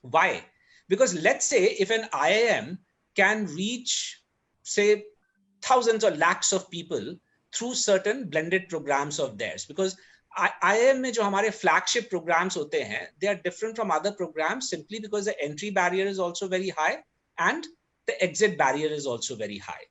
Why? Because let's say if an IIM can reach, say, thousands or lakhs of people through certain blended programs of theirs, because IIM में जो हमारे flagship programs होते हैं, they are different from other programs simply because the entry barrier is also very high and the exit barrier is also very high.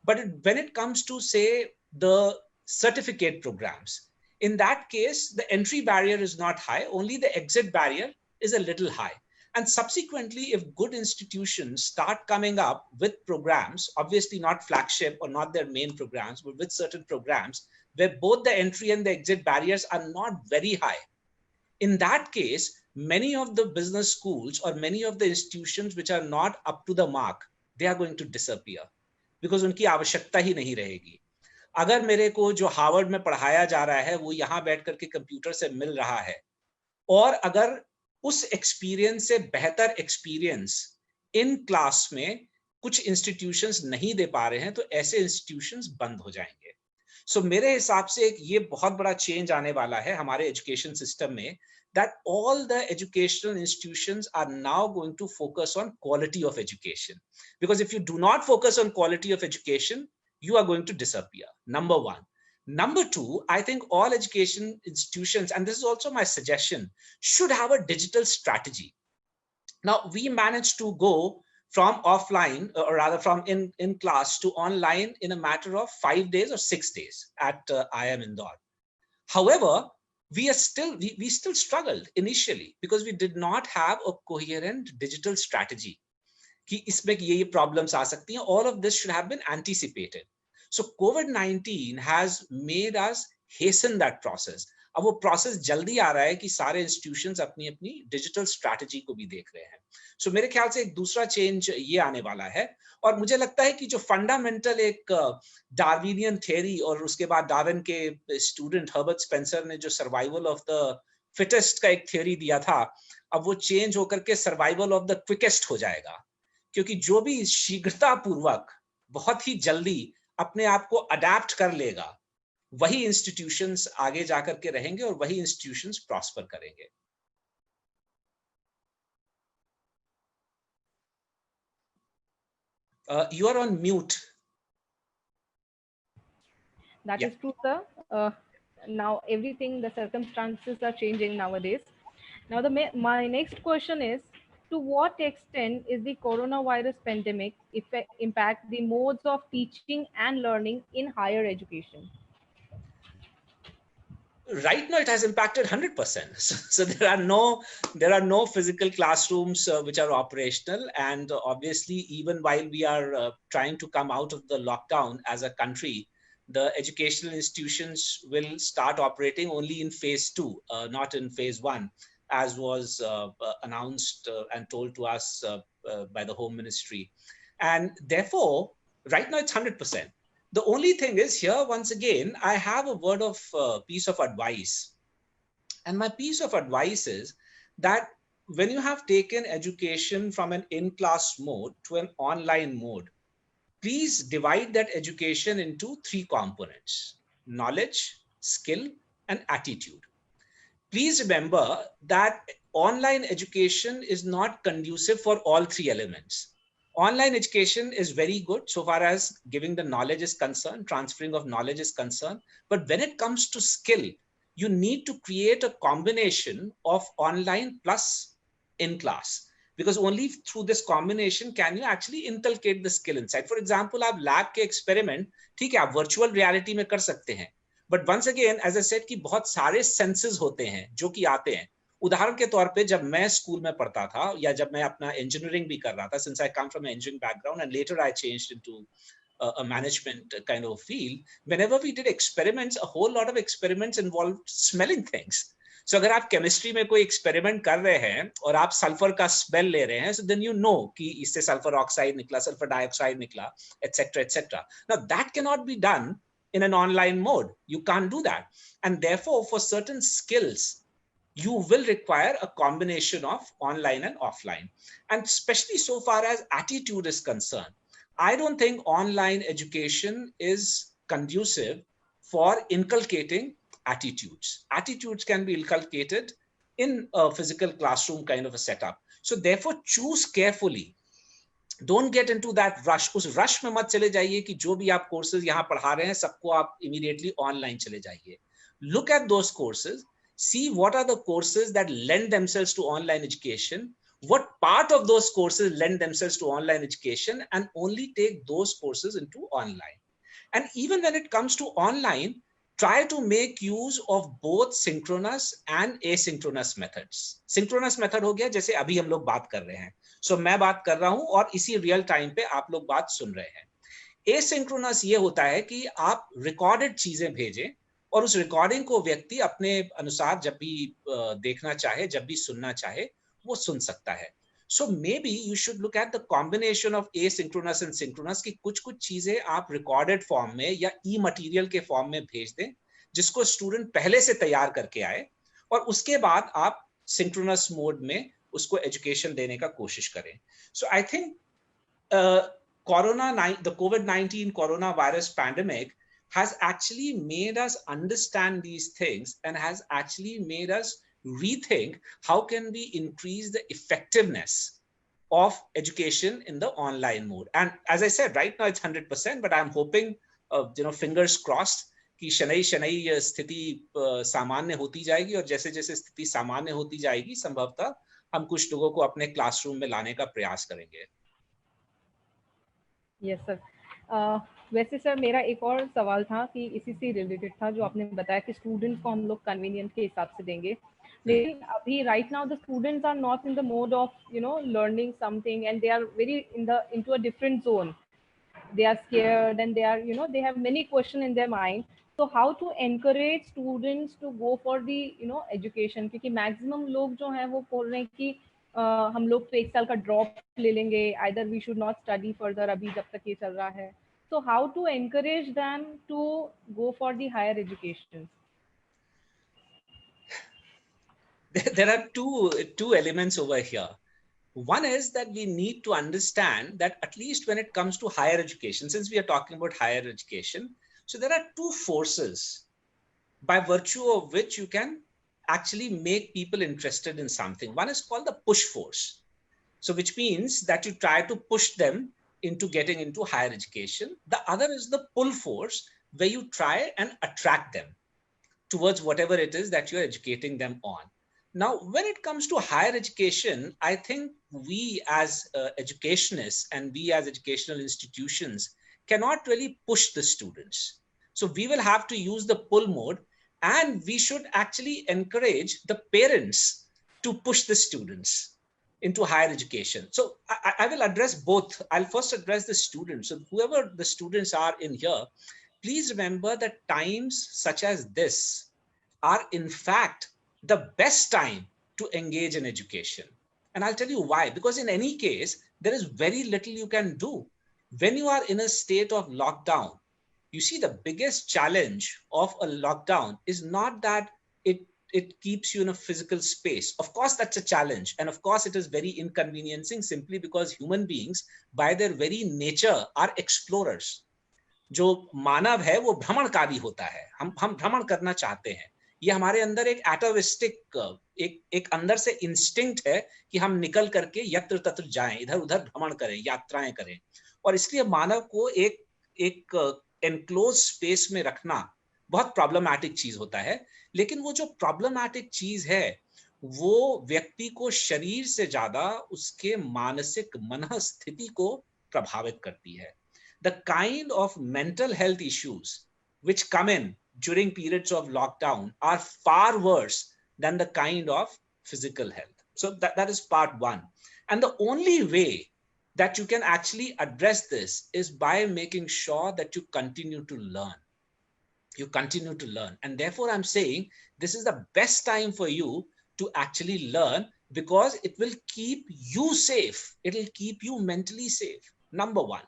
But when it comes to, say, the certificate programs, in that case, the entry barrier is not high, only the exit barrier is a little high. And subsequently, if good institutions start coming up with programs, obviously not flagship or not their main programs, but with certain programs where both the entry and the exit barriers are not very high, in that case, many of the business schools or many of the institutions which are not up to the mark, they are going to disappear because उनकी आवश्यकता ही नहीं रहेगी. अगर मेरे को जो Harvard में पढ़ाया जा रहा है वो यहाँ बैठ करके कंप्यूटर से मिल रहा है, और अगर उस एक्सपीरियंस से बेहतर एक्सपीरियंस इन क्लास में कुछ इंस्टीट्यूशंस नहीं दे पा रहे हैं, तो ऐसे इंस्टीट्यूशंस बंद हो जाएंगे. सो मेरे हिसाब से एक ये बहुत बड़ा चेंज आने वाला है हमारे एजुकेशन सिस्टम में, that all the educational institutions are now going to focus on quality of education. Because if you do not focus on quality of education, you are going to disappear. Number one. Number two, I think all education institutions, and this is also my suggestion, should have a digital strategy. Now, we managed to go from offline, or rather from in class to online in a matter of 5 days or 6 days at IIM Indore. However, we still struggled initially because we did not have a coherent digital strategy. कि इसमें ये problems आ सकती हैं. All of this should have been anticipated. So COVID-19 has made us hasten that process. अब वो process जल्दी आ रहा है कि सारे institutions अपनी अपनी digital strategy को भी देख रहे हैं. So मेरे ख्याल से एक दूसरा change ये आने वाला है, और मुझे लगता है कि जो fundamental एक डार्विनियन theory और उसके बाद डार्विन के student हर्बर्ट स्पेंसर ने जो survival of the fittest का एक theory दिया था, अब वो change होकर के survival of the quickest हो जाएगा. क्योंकि जो भी शीघ्रता पूर्वक बहुत ही जल्दी अपने आप को अडैप्ट कर लेगा, वही इंस्टीट्यूशंस आगे जाकर के रहेंगे और वही इंस्टीट्यूशंस प्रॉस्पर करेंगे. You are on mute. That is true, sir. Now everything, the circumstances are changing nowadays. Now my next question is, to what extent is the coronavirus pandemic impact the modes of teaching and learning in higher education? Right now, it has impacted 100%. So there are no physical classrooms which are operational, and obviously, even while we are trying to come out of the lockdown as a country, the educational institutions will start operating only in phase 2, not in phase 1. As was announced and told to us by the Home Ministry. And therefore, right now it's 100%. The only thing is here, once again, I have a word of piece of advice. And my piece of advice is that when you have taken education from an in-class mode to an online mode, please divide that education into 3 components: knowledge, skill, and attitude. Please remember that online education is not conducive for all 3 elements. Online education is very good so far as giving the knowledge is concerned, transferring of knowledge is concerned. But when it comes to skill, you need to create a combination of online plus in-class, because only through this combination can you actually inculcate the skill inside. For example, आप lab के experiment, ठीक है, आप virtual reality में कर सकते हैं. But once again, as I said, कि बहुत सारे senses होते हैं जो कि आते हैं. उदाहरण के तौर पे जब मैं स्कूल में पढ़ता था या जब मैं अपना engineering भी कर रहा था, since I come from an engineering background and later I changed into a management kind of field, whenever we did experiments, a whole lot of experiments involved smelling things. So अगर आप chemistry में कोई experiment कर रहे हैं और आप sulfur का smell ले रहे हैं, so then you know कि इससे sulfur oxide निकला, sulfur dioxide निकला, etc., etc. Now that cannot be done in an online mode. You can't do that. And therefore, for certain skills, you will require a combination of online and offline. And especially so far as attitude is concerned, I don't think online education is conducive for inculcating attitudes. Attitudes can be inculcated in a physical classroom kind of a setup. So therefore choose carefully. Don't get into that rush. उस rush में मत चले जाइए कि जो भी आप courses यहाँ पढ़ा रहे हैं सबको आप immediately online चले जाइए. Look at those courses, see what are the courses that lend themselves to online education, what part of those courses lend themselves to online education, and only take those courses into online. And even when it comes to online, try to make use of both synchronous and asynchronous methods. Synchronous method हो गया जैसे अभी हम लोग बात कर रहे हैं. So मैं बात कर रहा हूं और इसी रियल टाइम पे आप लोग बात सुन रहे हैं. Asynchronous ये होता है कि आप रिकॉर्डेड चीजें भेजें और उस रिकॉर्डिंग को व्यक्ति अपने अनुसार जब भी देखना चाहे, जब भी सुनना चाहे, वो सुन सकता है. So maybe you should look at the combination of asynchronous and synchronous कि कुछ चीजें आप recorded form में या e-material के form में भेज दें जिसको स्टूडेंट पहले से तैयार करके आए और उसके बाद आप synchronous mode में उसको education देने का कोशिश करें. So I think the COVID-19 coronavirus pandemic has actually made us understand these things and has actually made us rethink how can we increase the effectiveness of education in the online mode. And as I said, right now it's 100%, but I'm hoping, fingers crossed, कि शनई स्थिति सामान्य होती जाएगी और जैसे जैसे स्थिति सामान्य होती जाएगी संभवतः हम कुछ लोगों को अपने क्लासरूम में लाने का प्रयास करेंगे. Yes sir. वैसे सर मेरा एक और सवाल था कि इसी से रिलेटेड था जो आपने बताया कि स्टूडेंट्स को हम लोग कन्वीनियंट के हिसाब से देंगे, लेकिन अभी right now the students are not in the mode of learning something and they are very into a different zone. They are scared and they are they have many questions in their mind. So how to encourage students to go for the education? क्योंकि maximum लोग जो हैं वो बोल रहे हैं कि हम लोग तो 1 साल का ड्रॉप ले लेंगे, either we should not study further अभी जब तक ये चल रहा है. So how to encourage them to go for the higher education? There are two elements over here. One is that we need to understand that at least when it comes to higher education, since we are talking about higher education, so there are two forces by virtue of which you can actually make people interested in something. One is called the push force. So which means that you try to push them into getting into higher education. The other is the pull force, where you try and attract them towards whatever it is that you're educating them on. Now, when it comes to higher education, I think we as educationists and we as educational institutions cannot really push the students. So we will have to use the pull mode, and we should actually encourage the parents to push the students into higher education. So I will address both. I'll first address the students. So whoever the students are in here, please remember that times such as this are in fact the best time to engage in education. And I'll tell you why. Because in any case, there is very little you can do. When you are in a state of lockdown, you see the biggest challenge of a lockdown is not that it keeps you in a physical space. Of course, that's a challenge. And of course, it is very inconveniencing simply because human beings, by their very nature, are explorers. जो मानव है वो भ्रमणकारी होता है. हम भ्रमण करना चाहते हैं. ये हमारे अंदर एक एटोविस्टिक एक अंदर से इंस्टिंक्ट है कि हम निकल करके यत्र तत्र जाएं, इधर उधर भ्रमण करें, यात्राएं करें. और इसलिए मानव को एक एनक्लोज स्पेस में रखना बहुत प्रॉब्लमैटिक चीज होता है. लेकिन वो जो प्रॉब्लमैटिक चीज है वो व्यक्ति को शरीर से ज्यादा उसके मानसिक मन स्थिति को प्रभावित करती है. The kind of mental health issues which come in during periods of lockdown are far worse than the kind of physical health. So that is part one. And the only way that you can actually address this is by making sure that you continue to learn. You continue to learn. And therefore, I'm saying this is the best time for you to actually learn because it will keep you safe. It will keep you mentally safe. Number one.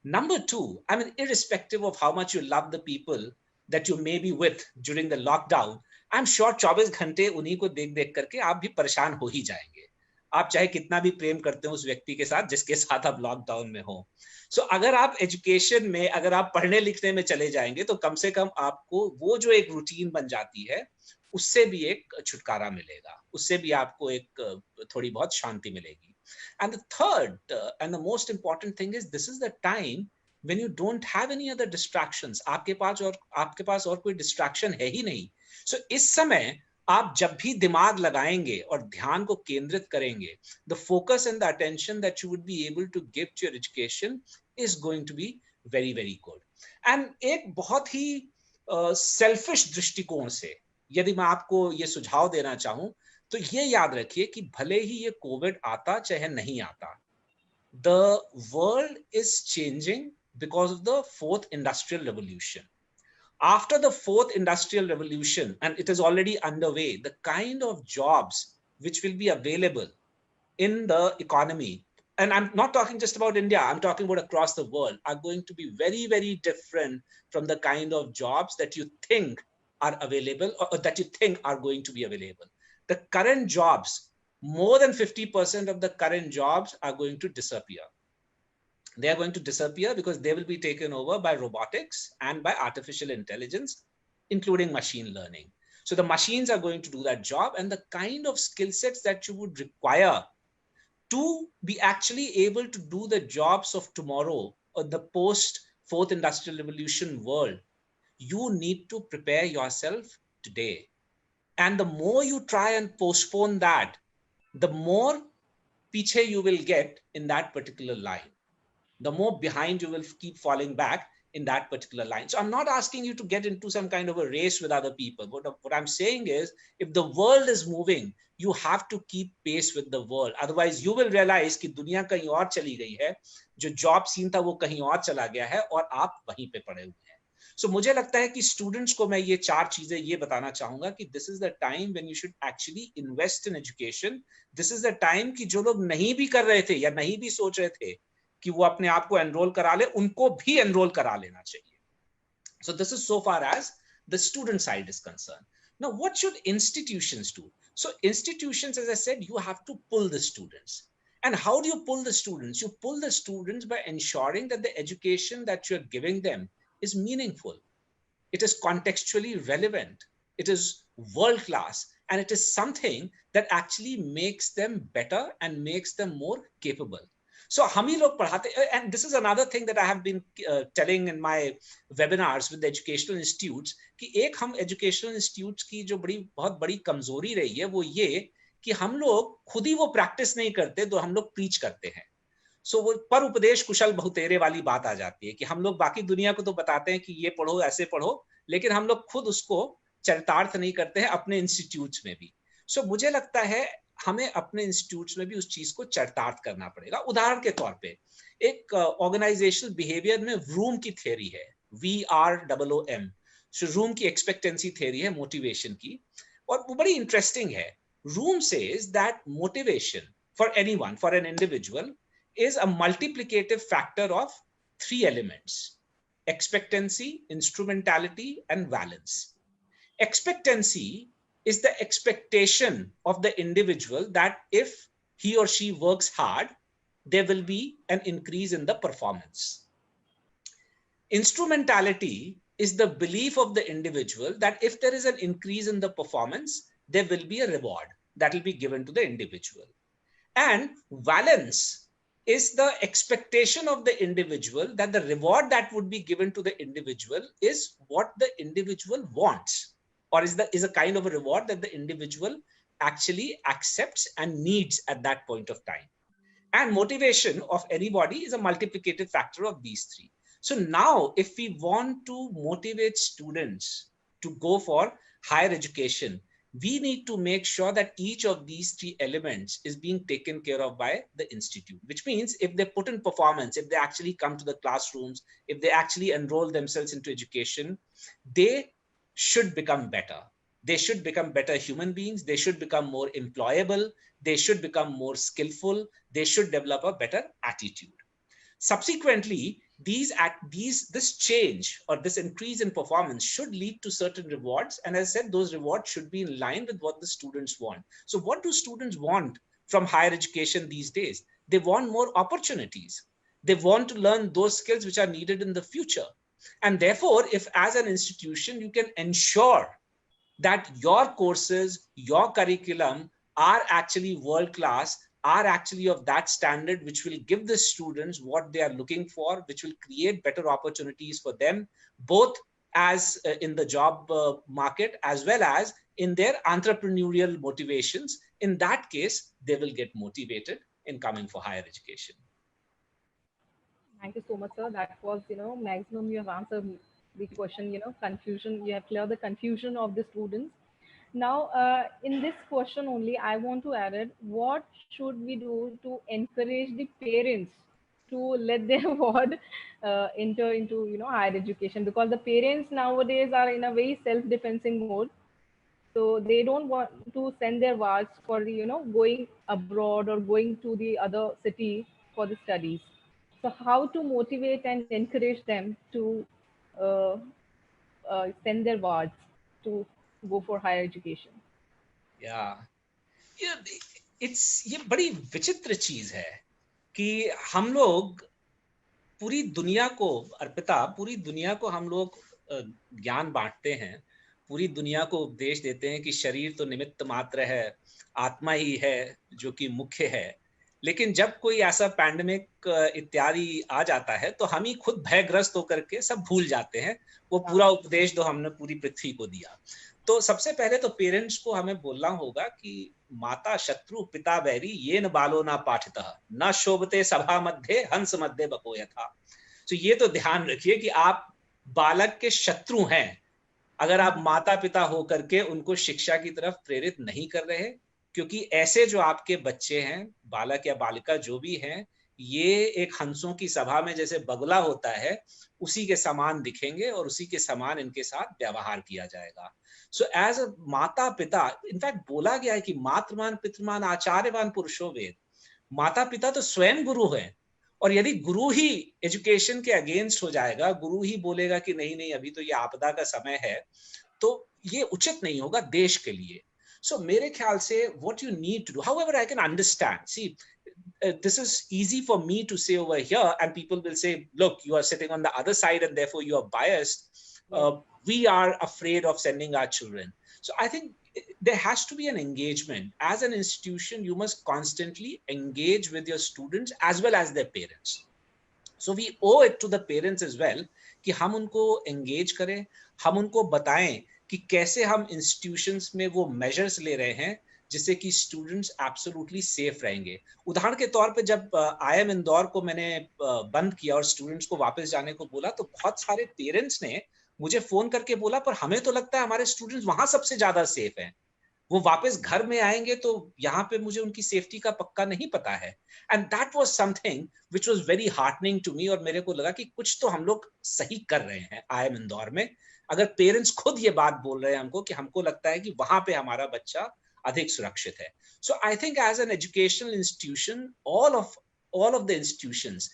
Number two, I mean, irrespective of how much you love the people that you may be with during the lockdown, I'm sure 24 घंटे उन्हीं को देख देख करके आप भी परेशान हो ही जाएंगे. आप चाहे कितना भी प्रेम करते हो उस व्यक्ति के साथ जिसके साथ आप लॉकडाउन में हो. सो अगर आप एजुकेशन में, अगर आप पढ़ने लिखने में चले जाएंगे तो कम से कम आपको वो जो एक रूटीन बन जाती है उससे भी एक छुटकारा मिलेगा, उससे भी आपको एक थोड़ी बहुत शांति मिलेगी. And the third and the most important thing is this is the time when you don't have any other distractions. आपके पास और कोई distraction है ही नहीं. So इस समय आप जब भी दिमाग लगाएंगे और ध्यान को केंद्रित करेंगे, the focus and the attention that you would be able to give to your education is going to be very very good. And एक बहुत ही selfish दृष्टिकोण से यदि मैं आपको ये सुझाव देना चाहूं, तो ये याद रखिए कि भले ही ये कोविड आता चाहे नहीं आता, the world is changing because of the fourth industrial revolution. After the fourth industrial revolution, and it is already underway, the kind of jobs which will be available in the economy, and I'm not talking just about India, I'm talking about across the world, are going to be very, very different from the kind of jobs that you think are available or that you think are going to be available. The current jobs, more than 50% of the current jobs are going to disappear. They are going to disappear because they will be taken over by robotics and by artificial intelligence, including machine learning. So the machines are going to do that job, and the kind of skill sets that you would require to be actually able to do the jobs of tomorrow or the post fourth industrial revolution world, you need to prepare yourself today. And the more you try and postpone that, the more piche you will get in that particular line. The more behind you will keep falling back in that particular line. So I'm not asking you to get into some kind of a race with other people. What I'm saying is, if the world is moving, you have to keep pace with the world. Otherwise, you will realize कि दुनिया कहीं और चली गई है, जो job scene था वो कहीं और चला गया है और आप वहीं पे पड़े हुए हैं. So मुझे लगता है कि स्टूडेंट्स को मैं ये 4 चीजें ये बताना चाहूंगा कि this is the time when you should actually invest in education. This is the time कि जो लोग नहीं भी कर रहे थे या नहीं भी सोच रहे थे कि वो अपने आप को एनरोल करा ले, उनको भी एनरोल करा लेना चाहिए. So this is so far as the student side is concerned. Now, what should institutions do? So institutions, as I said, you have to pull the students. And how do you pull the students? You pull the students by ensuring that the education that you're giving them is meaningful. It is contextually relevant. It is world class. And it is something that actually makes them better and makes them more capable. So हम ही लोग पढ़ाते, and this is another thing that I have been telling in my webinars with the educational institutes, कि एक हम educational institutes की जो बहुत बड़ी कमजोरी रही है वो ये कि हम लोग खुद ही वो प्रैक्टिस नहीं करते, तो हम लोग प्रीच करते हैं. सो वो पर उपदेश कुशल बहुतेरे वाली बात आ जाती है कि हम लोग बाकी दुनिया को तो बताते हैं कि ये पढ़ो ऐसे पढ़ो, लेकिन हम लोग खुद उसको चरितार्थ नहीं करते हैं अपने इंस्टीट्यूट्स में भी. सो मुझे लगता है हमें अपने इंस्टीट्यूट्स में भी उस चीज को चरितार्थ करना पड़ेगा. उदाहरण के तौर पे एक ऑर्गेनाइजेशनल बिहेवियर में रूम की थ्योरी है, VROOM. सो रूम की एक्सपेक्टेंसी थ्योरी है मोटिवेशन की, और वो बड़ी इंटरेस्टिंग है. Room says that motivation for anyone, for an individual, is a multiplicative factor of 3 elements: expectancy, instrumentality, and valence. Expectancy is the expectation of the individual that if he or she works hard, there will be an increase in the performance. Instrumentality is the belief of the individual that if there is an increase in the performance, there will be a reward that will be given to the individual. And valence is the expectation of the individual that the reward that would be given to the individual is what the individual wants, or is a kind of a reward that the individual actually accepts and needs at that point of time. And motivation of anybody is a multiplicative factor of these 3. So now if we want to motivate students to go for higher education, we need to make sure that each of these 3 elements is being taken care of by the institute, which means if they put in performance, if they actually come to the classrooms, if they actually enroll themselves into education, they should become better. They should become better human beings. They should become more employable. They should become more skillful. They should develop a better attitude. Subsequently, this change or this increase in performance should lead to certain rewards. And as I said, those rewards should be in line with what the students want. So what do students want from higher education these days? They want more opportunities. They want to learn those skills which are needed in the future. And therefore, if as an institution, you can ensure that your courses, your curriculum are actually world class, are actually of that standard which will give the students what they are looking for, which will create better opportunities for them, both as in the job market as well as in their entrepreneurial motivations. In that case, they will get motivated in coming for higher education. Thank you so much, sir. That was, maximum you have answered the question, confusion. You have cleared the confusion of the students. Now, in this question only, I want to add it. What should we do to encourage the parents to let their ward enter into, higher education? Because the parents nowadays are in a very self-defensing mode. So they don't want to send their wards for the, going abroad or going to the other city for the studies. So how to motivate and encourage them to uh, send their wards to go for higher education? Yeah, ये बड़ी विचित्र चीज है कि हम लोग पूरी दुनिया को, अर्पिता, पूरी दुनिया को हम लोग ज्ञान बांटते हैं, पूरी दुनिया को उपदेश देते हैं कि शरीर तो निमित्त मात्र है, आत्मा ही है जो कि मुख्य है। लेकिन जब कोई ऐसा पैंडेमिक इत्यादि आ जाता है तो हम ही खुद भयग्रस्त होकर के सब भूल जाते हैं वो पूरा उपदेश जो हमने पूरी पृथ्वी को दिया। तो सबसे पहले तो पेरेंट्स को हमें बोलना होगा कि माता शत्रु पिता वैरी ये न बालो ना पाठितः न शोभते सभा मध्य हंस मध्य बको यथा। तो ये तो ध्यान रखिए कि आप बालक के शत्रु हैं अगर आप माता पिता होकर के उनको शिक्षा की तरफ प्रेरित नहीं कर रहे, क्योंकि ऐसे जो आपके बच्चे हैं, बालक या बालिका जो भी हैं, ये एक हंसों की सभा में जैसे बगुला होता है उसी के समान दिखेंगे और उसी के समान इनके साथ व्यवहार किया जाएगा। सो एज अ माता पिता, इनफैक्ट बोला गया है कि मातृमान पितृमान आचार्यवान पुरुषो वेद। माता पिता तो स्वयं गुरु हैं, और यदि गुरु ही एजुकेशन के अगेंस्ट हो जाएगा, गुरु ही बोलेगा कि नहीं नहीं अभी तो ये आपदा का समय है, तो ये उचित नहीं होगा देश के लिए। So मेरे ख्याल से what you need to do, however I can understand, see, this is easy for me to say over here and people will say, look, you are sitting on the other side and therefore you are biased. We are afraid of sending our children. So I think there has to be an engagement. As an institution, you must constantly engage with your students as well as their parents. So we owe it to the parents as well कि हम उनको engage करें, हम उनको बताएं कि कैसे हम इंस्टीट्यूशंस में वो मेजर्स ले रहे हैं जिससे कि स्टूडेंट्स एब्सोल्युटली सेफ रहेंगे। उदाहरण के तौर पे जब IIM इंदौर को मैंने बंद किया और स्टूडेंट्स को वापस जाने को बोला तो बहुत सारे पेरेंट्स ने मुझे फोन करके बोला पर हमें तो लगता है हमारे स्टूडेंट्स वहां सबसे ज्यादा सेफ हैं, वो वापस घर में आएंगे तो यहाँ पे मुझे उनकी सेफ्टी का पक्का नहीं पता है। And that was something which was very heartening to me, और मेरे को लगा कि कुछ तो हम लोग सही कर रहे हैं IIM इंदौर में, अगर पेरेंट्स खुद ये बात बोल रहे हैं हमको कि हमको लगता है कि वहां पे हमारा बच्चा अधिक सुरक्षित है। So I think as an educational institution all of the institutions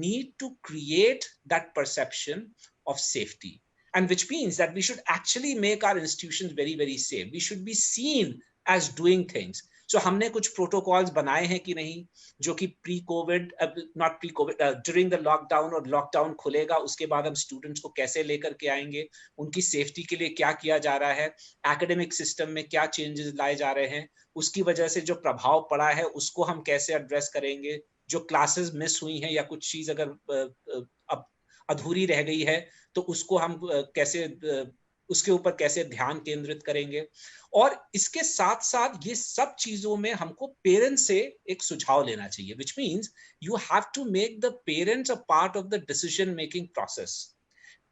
need to create that perception of safety, and which means that we should actually make our institutions very very safe. We should be seen as doing things. So हमने कुछ protocols बनाए हैं कि नहीं जो कि pre Covid, not pre Covid, during the lockdown और lockdown खुलेगा उसके बाद हम स्टूडेंट्स को कैसे लेकर के आएंगे, उनकी सेफ्टी के लिए क्या किया जा रहा है, एकेडमिक सिस्टम में क्या चेंजेस लाए जा रहे हैं, उसकी वजह से जो प्रभाव पड़ा है उसको हम कैसे एड्रेस करेंगे, जो क्लासेस मिस हुई हैं या कुछ चीज अगर अब अधूरी रह गई है तो उसको हम कैसे, उसके ऊपर कैसे ध्यान केंद्रित करेंगे। और इसके साथ साथ ये सब चीजों में हमको पेरेंट्स से एक सुझाव लेना चाहिए, which means you have to make the parents a part of the decision making process.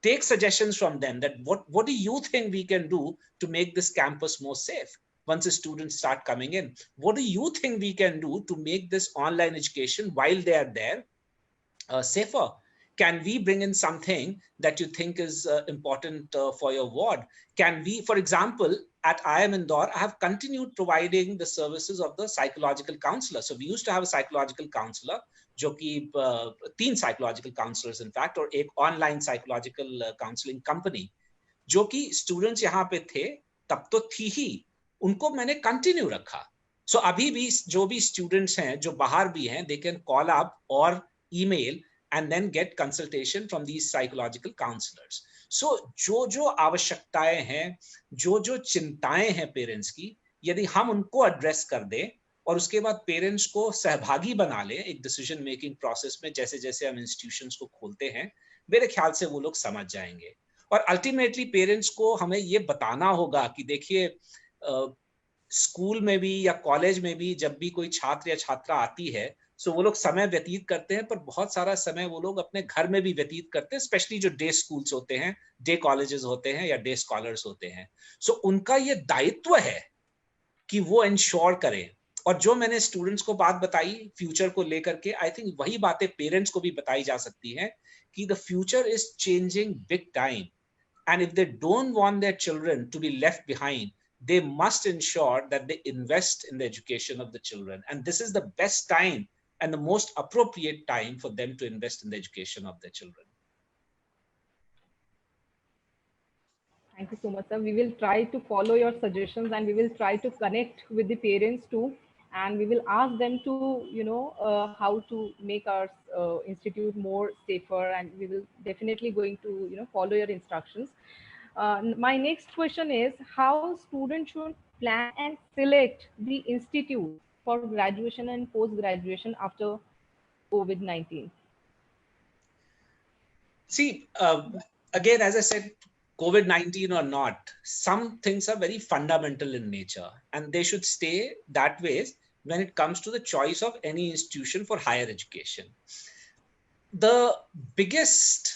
Take suggestions from them that what do you think we can do to make this campus more safe once the students start coming in? What do you think we can do to make this online education while they are there safer? Can we bring in something that you think is important for your ward? Can we, for example, at IIM Indore, I have continued providing the services of the psychological counselor. So we used to have a psychological counselor, जो कि 3 psychological counselors in fact, और एक online psychological counseling company, जो कि students यहाँ पे थे तब तो थी ही, उनको मैंने continue रखा। So अभी भी जो भी students हैं जो बाहर भी हैं, they can call up or email and then get consultation from these psychological counselors. सो जो जो आवश्यकताएं हैं, जो जो चिंताएं हैं पेरेंट्स की, यदि हम उनको एड्रेस कर दें और उसके बाद पेरेंट्स को सहभागी बना लें एक डिसीजन मेकिंग प्रोसेस में, जैसे जैसे हम इंस्टीट्यूशंस को खोलते हैं, मेरे ख्याल से वो लोग समझ जाएंगे। और अल्टीमेटली पेरेंट्स को हमें ये बताना होगा कि देखिए, स्कूल में भी या कॉलेज में भी जब भी कोई छात्र या छात्रा आती है, सो वो लोग समय व्यतीत करते हैं, पर बहुत सारा समय वो लोग अपने घर में भी व्यतीत करते हैं, स्पेशली जो डे स्कूल्स होते हैं, डे कॉलेजेस होते हैं या डे स्कॉलर्स होते हैं। सो उनका ये दायित्व है कि वो इंश्योर करें। और जो मैंने स्टूडेंट्स को बात बताई फ्यूचर को लेकर के, आई थिंक वही बातें पेरेंट्स को भी बताई जा सकती हैं कि the future is changing big time, and if they don't want their children to be left behind, they must ensure that they invest in the education of the children. And this is the best time and the most appropriate time for them to invest in the education of their children. Thank you so much, sir. We will try to follow your suggestions, and we will try to connect with the parents too. And we will ask them to, how to make our institute more safer. And we will definitely going to, follow your instructions. My next question is how students should plan and select the institute for graduation and post-graduation after COVID-19. See, again, as I said, COVID-19 or not, some things are very fundamental in nature, and they should stay that way when it comes to the choice of any institution for higher education. The biggest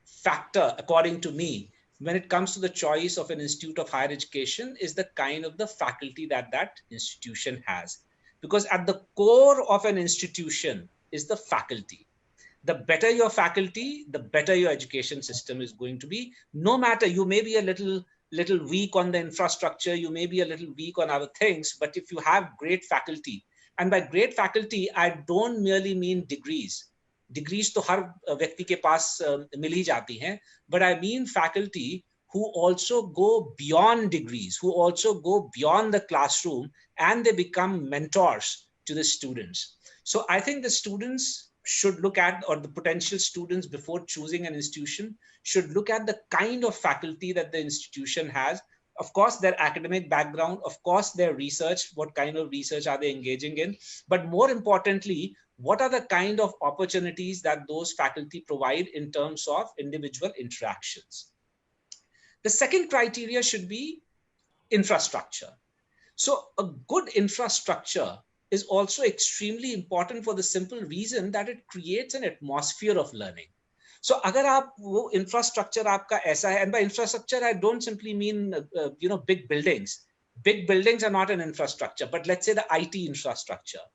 factor, according to me, when it comes to the choice of an institute of higher education is the kind of the faculty that that institution has. Because at the core of an institution is the faculty. The better your faculty, the better your education system is going to be. No matter, you may be a little weak on the infrastructure, you may be a little weak on other things, but if you have great faculty, and by great faculty, I don't merely mean degrees. Degrees तो हर व्यक्ति के पास मिल ही जाती हैं, but I mean faculty who also go beyond degrees, who also go beyond the classroom, and they become mentors to the students. So I think the students should look at, or the potential students before choosing an institution should look at the kind of faculty that the institution has. Of course, their academic background, of course, their research, what kind of research are they engaging in, but more importantly, what are the kind of opportunities that those faculty provide in terms of individual interactions. The second criteria should be infrastructure. So a good infrastructure is also extremely important for the simple reason that it creates an atmosphere of learning. So agar aap wo infrastructure aapka aisa hai, and by infrastructure I don't simply mean big buildings. Big buildings are not an infrastructure, but let's say the IT infrastructure.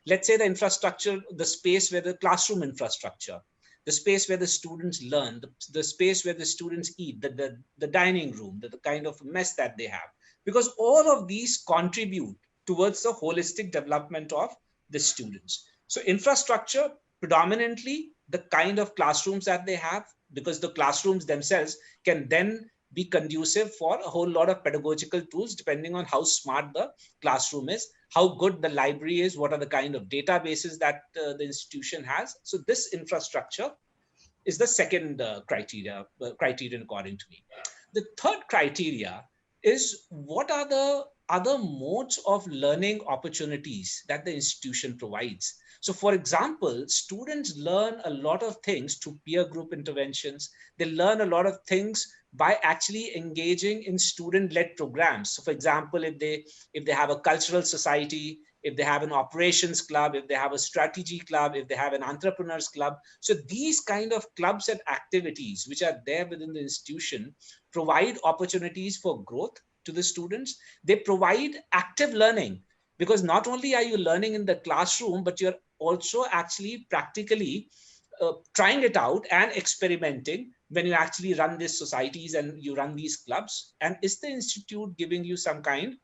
Let's say the infrastructure, the space where the classroom infrastructure, the space where the students learn, the space where the students eat, the dining room, the kind of mess that they have. Because all of these contribute towards the holistic development of the students. So infrastructure, predominantly the kind of classrooms that they have, because the classrooms themselves can then be conducive for a whole lot of pedagogical tools, depending on how smart the classroom is, how good the library is, what are the kind of databases that the institution has. So this infrastructure is the second criterion according to me. The third criteria is what are the other modes of learning opportunities that the institution provides. So for example, students learn a lot of things through peer group interventions. They learn a lot of things by actually engaging in student-led programs. So for example, if they have a cultural society, if they have an operations club, if they have a strategy club, if they have an entrepreneurs club. So these kind of clubs and activities which are there within the institution provide opportunities for growth to the students. They provide active learning, because not only are you learning in the classroom, but you're also actually practically trying it out and experimenting when you actually run these societies and you run these clubs. And is the institute giving you some kind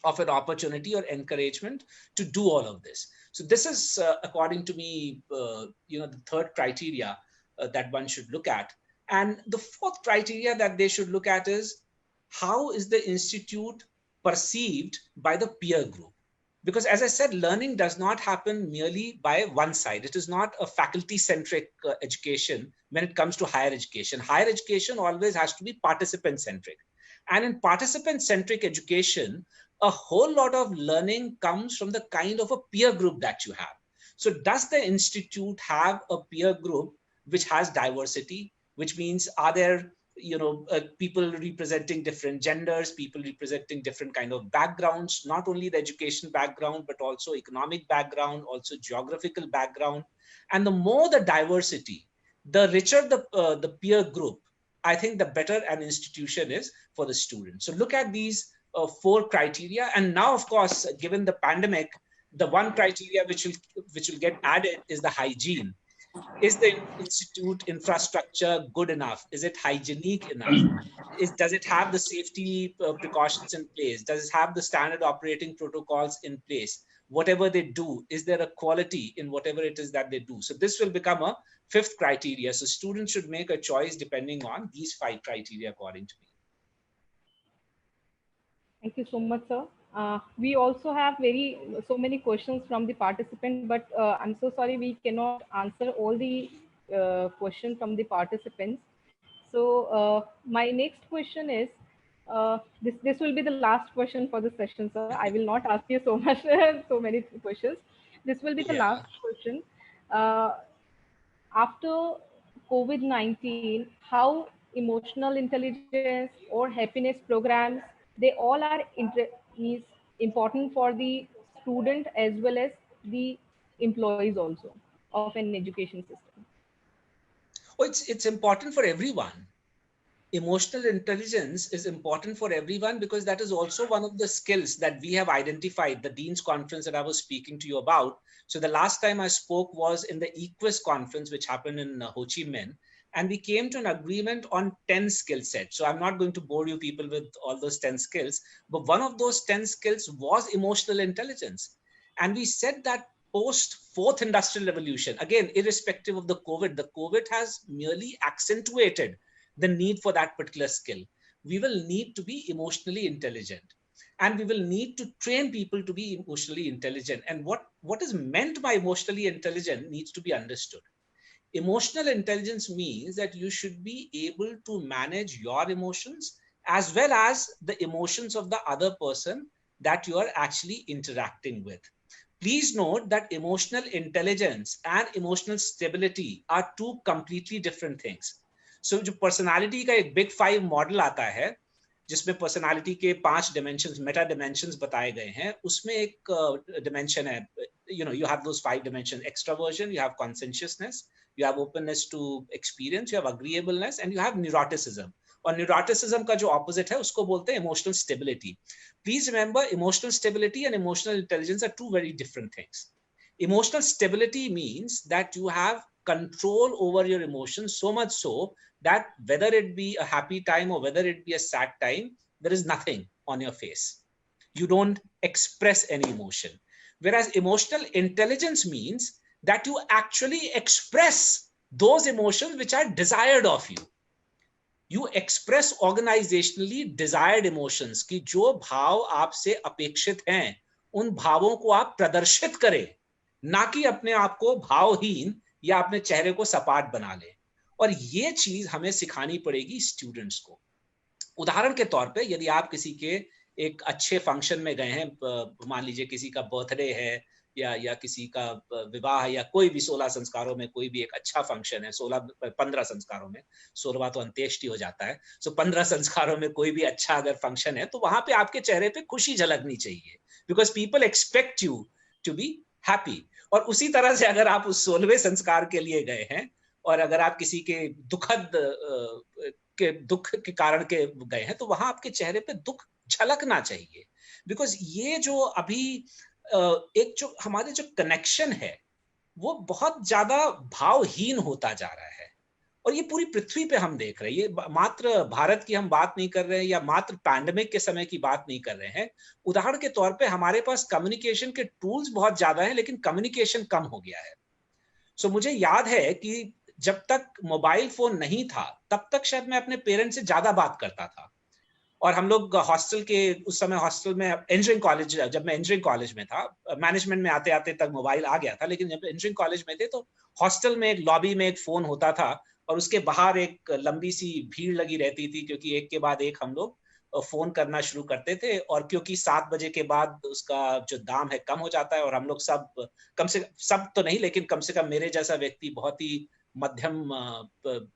of an opportunity or encouragement to do all of this? So this is, according to me, the third criteria that one should look at. And the fourth criteria that they should look at is how is the institute perceived by the peer group? Because as I said, learning does not happen merely by one side. It is not a faculty-centric education when it comes to higher education. Higher education always has to be participant-centric. And in participant-centric education, a whole lot of learning comes from the kind of a peer group that you have. So does the institute have a peer group which has diversity, which means are there people representing different genders, people representing different kind of backgrounds, not only the education background, but also economic background, also geographical background. And the more the diversity, the richer the peer group, I think the better an institution is for the student. So look at these 4 criteria. And now, of course, given the pandemic, the one criteria which will get added is the hygiene. Is the institute infrastructure good enough? Is it hygienic enough? Does it have the safety precautions in place? Does it have the standard operating protocols in place? Whatever they do, is there a quality in whatever it is that they do? So this will become a 5th criteria. So students should make a choice depending on these 5 criteria, according to me. Thank you so much, sir. We also have so many questions from the participant, but I'm so sorry we cannot answer all the questions from the participants. So my next question is, this will be the last question for the session, sir. I will not ask you so much, so many questions. This will be the last question. After COVID-19, how emotional intelligence or happiness programs, they all are is important for the student as well as the employees also of an education system. Oh, it's important for everyone. Emotional intelligence is important for everyone because that is also one of the skills that we have identified, the Dean's Conference that I was speaking to you about. So the last time I spoke was in the EQUIS conference, which happened in Ho Chi Minh, and we came to an agreement on 10 skill sets. So I'm not going to bore you people with all those 10 skills, but one of those 10 skills was emotional intelligence. And we said that post 4th industrial revolution, again, irrespective of the COVID has merely accentuated the need for that particular skill. We will need to be emotionally intelligent, and we will need to train people to be emotionally intelligent. And what is meant by emotionally intelligent needs to be understood. Emotional intelligence means that you should be able to manage your emotions as well as the emotions of the other person that you are actually interacting with. Please note that emotional intelligence and emotional stability are 2 completely different things. So जो personality का एक big 5 model आता है जिसमें personality के 5 dimensions, Meta dimensions बताए गए हैं, उसमें एक डिमेंशन है, you have those 5 dimensions: extraversion, you have conscientiousness, you have openness to experience, you have agreeableness, and you have neuroticism. और neuroticism का जो opposite है उसको बोलते हैं emotional stability. Please remember, emotional stability and emotional intelligence are 2 very different things. Emotional stability means that you have control over your emotions, so much so that whether it be a happy time or whether it be a sad time, there is nothing on your face. You don't express any emotion. Whereas emotional intelligence means that you actually express those emotions which are desired of you. You express organizationally desired emotions कि जो भाव आपसे अपेक्षित हैं, उन भावों को आप प्रदर्शित करें, ना कि अपने आप को भावहीन या अपने चेहरे को सपाट बना ले। और ये चीज हमें सिखानी पड़ेगी स्टूडेंट्स को। उदाहरण के तौर पे यदि आप किसी के एक अच्छे फंक्शन में गए हैं, मान लीजिए किसी का बर्थडे है या किसी का विवाह या कोई भी 16 संस्कारों में कोई भी एक अच्छा फंक्शन है, 15 संस्कारों में, 16वां तो अंत्येष्टि हो जाता है, सो 15 संस्कारों में कोई भी अच्छा अगर फंक्शन है तो वहां पे आपके चेहरे पे खुशी झलकनी चाहिए, because people expect you to be happy. और उसी तरह से अगर आप उस 16वें संस्कार के लिए गए हैं और अगर आप किसी के दुख के कारण के गए हैं तो वहां आपके चेहरे पे दुख झलकना चाहिए, बिकॉज ये जो अभी एक जो हमारे जो कनेक्शन है वो बहुत ज्यादा भावहीन होता जा रहा है। और ये पूरी पृथ्वी पे हम देख रहे हैं, ये मात्र भारत की हम बात नहीं कर रहे हैं या मात्र पैंडेमिक के समय की बात नहीं कर रहे हैं। उदाहरण के तौर पे हमारे पास कम्युनिकेशन के टूल्स बहुत ज्यादा हैं लेकिन कम्युनिकेशन कम हो गया है। सो मुझे याद है कि जब तक मोबाइल फोन नहीं था तब तक शायद मैं अपने पेरेंट्स से ज्यादा बात करता था, और हम लोग हॉस्टल के, उस समय हॉस्टल में इंजीनियरिंग कॉलेज, जब मैं इंजीनियरिंग कॉलेज में था, मैनेजमेंट में आते आते तक मोबाइल आ गया था, लेकिन जब इंजीनियरिंग कॉलेज में थे तो हॉस्टल में एक लॉबी में एक फोन होता था और उसके बाहर एक लंबी सी भीड़ लगी रहती थी, क्योंकि एक के बाद एक हम लोग फोन करना शुरू करते थे। और क्योंकि 7 बजे के बाद उसका जो दाम है कम हो जाता है, और हम लोग सब, कम से सब तो नहीं लेकिन कम से कम मेरे जैसा व्यक्ति बहुत ही मध्यम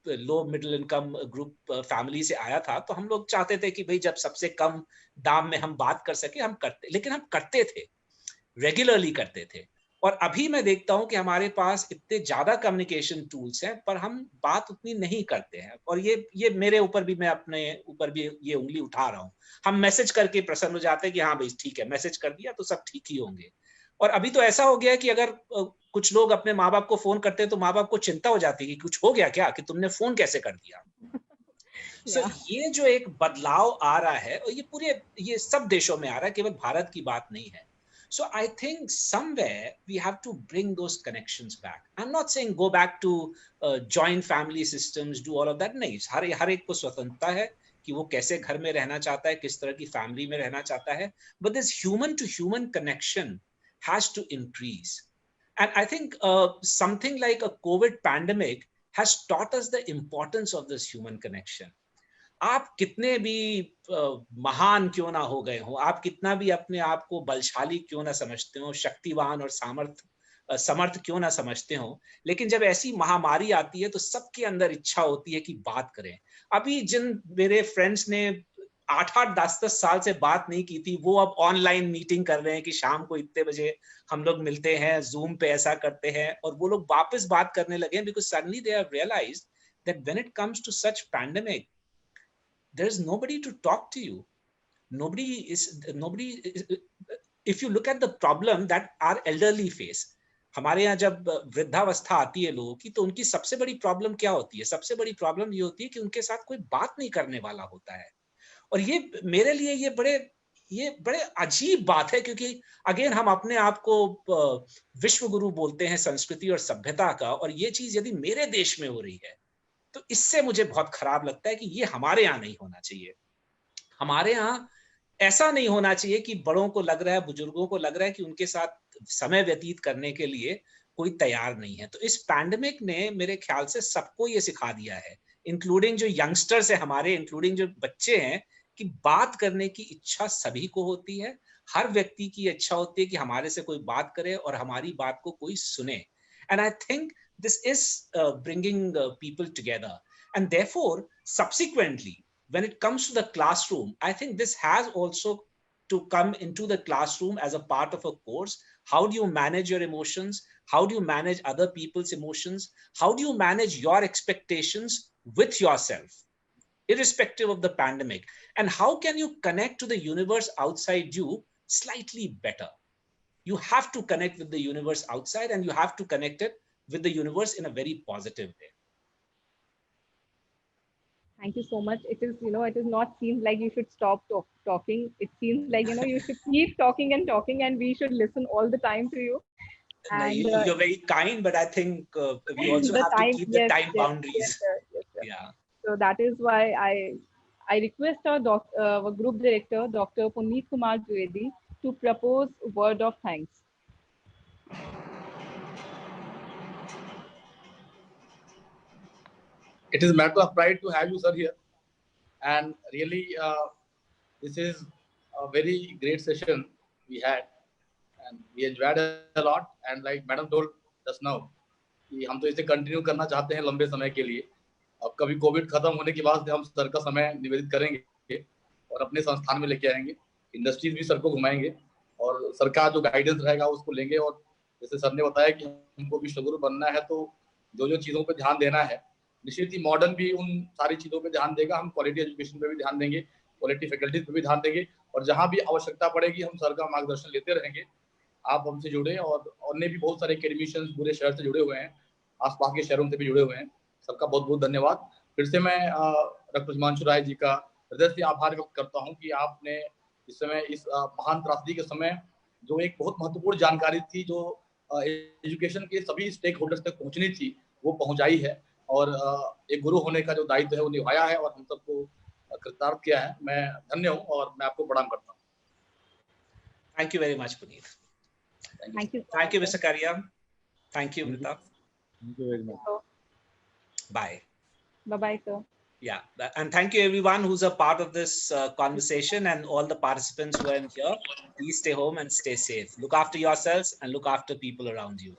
low middle income group family से आया था, तो हम लोग चाहते थे कि भाई जब सबसे कम दाम में हम बात कर सके हम करते, लेकिन हम करते थे, रेगुलरली करते थे। और अभी मैं देखता हूं कि हमारे पास इतने ज्यादा कम्युनिकेशन टूल्स हैं पर हम बात उतनी नहीं करते हैं। और ये मेरे ऊपर भी, मैं अपने ऊपर भी ये उंगली उठा रहा हूं। हम मैसेज करके प्रसन्न हो जाते हैं कि हाँ भाई ठीक है, मैसेज कर दिया तो सब ठीक ही होंगे। और अभी तो ऐसा हो गया है कि अगर कुछ लोग अपने माँ बाप को फोन करते हैं तो माँ बाप को चिंता हो जाती है कि कुछ हो गया क्या, कि तुमने फोन कैसे कर दिया। सो ये जो एक बदलाव आ रहा है, और ये सब देशों में आ रहा है, केवल भारत की बात नहीं है। So I think somewhere we have to bring those connections back. I'm not saying go back to joint family systems, do all of that. नहीं, हर एक को स्वतंत्रता है कि वो कैसे घर में रहना चाहता है, किस तरह की फैमिली में रहना चाहता है. But this human to human connection has to increase. And I think something like a COVID pandemic has taught us the importance of this human connection. आप कितने भी महान क्यों ना हो गए हो, आप कितना भी अपने आप को बलशाली क्यों ना समझते हो, शक्तिवान और समर्थ क्यों ना समझते हो, लेकिन जब ऐसी महामारी आती है तो सबके अंदर इच्छा होती है कि बात करें। अभी जिन मेरे फ्रेंड्स ने 8-8 10-10 साल से बात नहीं की थी, वो अब ऑनलाइन मीटिंग कर रहे हैं कि शाम को इतने बजे हम लोग मिलते हैं, जूम पे ऐसा करते हैं, और वो लोग वापस बात करने लगे हैं, because suddenly they have realised that when it comes to such pandemic, there is nobody to talk to you. Nobody is, if you look at the problem that our elderly face, हमारे यहाँ जब वृद्धावस्था आती है लोगों की, तो उनकी सबसे बड़ी प्रॉब्लम क्या होती है? सबसे बड़ी प्रॉब्लम ये होती है कि उनके साथ कोई बात नहीं करने वाला होता है। और ये मेरे लिए ये बड़े अजीब बात है, क्योंकि अगेन हम अपने आप को विश्व गुरु बोलते हैं संस्कृति और सभ्यता का, और ये चीज यदि मेरे देश में हो रही है तो इससे मुझे बहुत खराब लगता है कि ये हमारे यहाँ नहीं होना चाहिए। हमारे यहाँ ऐसा नहीं होना चाहिए कि बड़ों को लग रहा है, बुजुर्गों को लग रहा है कि उनके साथ समय व्यतीत करने के लिए कोई तैयार नहीं है। तो इस पैंडेमिक ने मेरे ख्याल से सबको ये सिखा दिया है, इंक्लूडिंग जो यंगस्टर्स है हमारे, इंक्लूडिंग जो बच्चे हैं, कि बात करने की इच्छा सभी को होती है। हर व्यक्ति की इच्छा होती है कि हमारे से कोई बात करे और हमारी बात को कोई सुने। And I think this is bringing people together, and therefore subsequently when it comes to the classroom, I think this has also to come into the classroom as a part of a course. How do you manage your emotions? How do you manage other people's emotions? How do you manage your expectations with yourself, irrespective of the pandemic? And how can you connect to the universe outside you slightly better? You have to connect with the universe outside, and you have to connect it with the universe in a very positive way. Thank you so much. It is, it is not seems like you should stop talking. It seems like, you should keep talking, and we should listen all the time to you. And, you're very kind, but I think we also have to keep the time boundaries. Yes, sir. Yeah. So that is why I request our group director, Dr. Puneet Kumar Dwivedi, to propose a word of thanks. It is a matter of pride to have you, sir, here. And really, this is a very great session we had. And we enjoyed a lot. And like Madam told just now, कि हम तो इसे continue करना चाहते हैं लंबे समय के लिए। अब कभी कोविड खत्म होने के बाद हम सर का समय निवेदित करेंगे और अपने संस्थान में लेके आएंगे। इंडस्ट्रीज भी सर को घुमाएंगे और सर का जो गाइडेंस रहेगा उसको लेंगे। और जैसे सर ने बताया कि हमको विश्वगुरु बनना है, तो जो जो चीज़ों पर ध्यान देना है, निश्चित ही मॉडर्न भी उन सारी चीज़ों पे ध्यान देगा। हम क्वालिटी एजुकेशन पे भी ध्यान देंगे, क्वालिटी फैकल्टीज पे भी ध्यान देंगे, और जहाँ भी आवश्यकता पड़ेगी हम सर का मार्गदर्शन लेते रहेंगे। आप हमसे जुड़े, और अन्य भी बहुत सारे एकेडमिशियंस पूरे शहर से जुड़े हुए हैं, आसपास के शहरों से भी जुड़े हुए हैं। सबका बहुत बहुत धन्यवाद। फिर से मैं डॉक्टर हिमांशु राय जी का हृदय से आभार व्यक्त करता हूँ कि आपने इस समय, इस महान त्रासदी के समय, जो एक बहुत महत्वपूर्ण जानकारी थी जो एजुकेशन के सभी स्टेक होल्डर्स तक पहुँचनी थी, वो पहुँचाई है। और एक गुरु होने का जो दायित्व है वो निभाया है, और हम सबको कृतार्थ किया है। मैं धन्य हूँ और मैं आपको प्रणाम करता हूँ। Thank you very much, Puneet. Thank you. Thank you, Mr. Karia. Thank you, Mrita. Thank you very much. Bye. Bye-bye, sir. Yeah, and thank you everyone who's a part of this conversation, and all the participants who are in here. Please stay home and stay safe. Look after yourselves and look after people around you.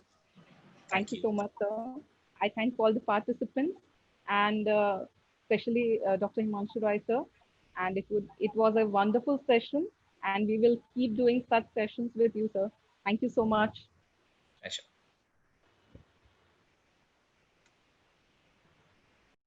Thank you so much, sir. I thank all the participants and especially Dr. Himanshu Rai, sir. And it was a wonderful session, and we will keep doing such sessions with you, sir. Thank you so much. Pleasure.